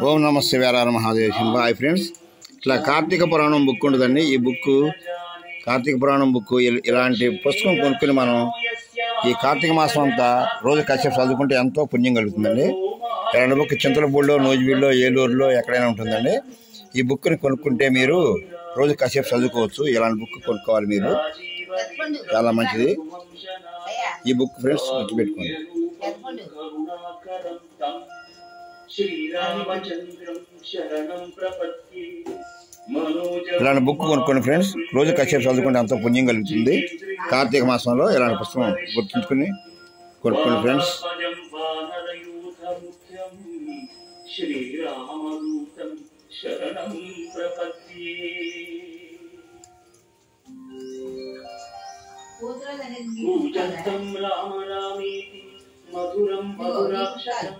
ఓం నమ శివాయ Mahadev. Hi friends, ఇట్లా కార్తీక పురాణం బుక్ ఉంటుందండి. ఈ బుక్ కార్తీక పురాణం బుక్ ఇలాంటి పుస్తకం కొనుక్కుని మనం ఈ కార్తీక మాసం అంతా రోజు కాసేపు చదువుకుంటే ఎంతో పుణ్యం కలుగుతుందండి. ఇలాంటి బుక్ చింతలపూడిలో, నూజివీడులో, ఏలూరులో ఎక్కడైనా ఉంటుందండి. ఈ బుక్ని కొనుక్కుంటే మీరు రోజు కాసేపు చదువుకోవచ్చు. ఇలాంటి బుక్ కొనుక్కోవాలి మీరు, చాలా మంచిది ఈ బుక్ ఫ్రెండ్స్. గుర్తుపెట్టుకోండి. ఇలాంటి బుక్ కొనుక్కోండి ఫ్రెండ్స్. రోజు కాసేపు చదువుకుంటే ఎంతో పుణ్యం కలుగుతుంది. కార్తీక మాసంలో ఇలాంటి పుస్తకం గుర్తుంచుకుని కొనుక్కోండి ఫ్రెండ్స్. మధురం మధురాక్షరం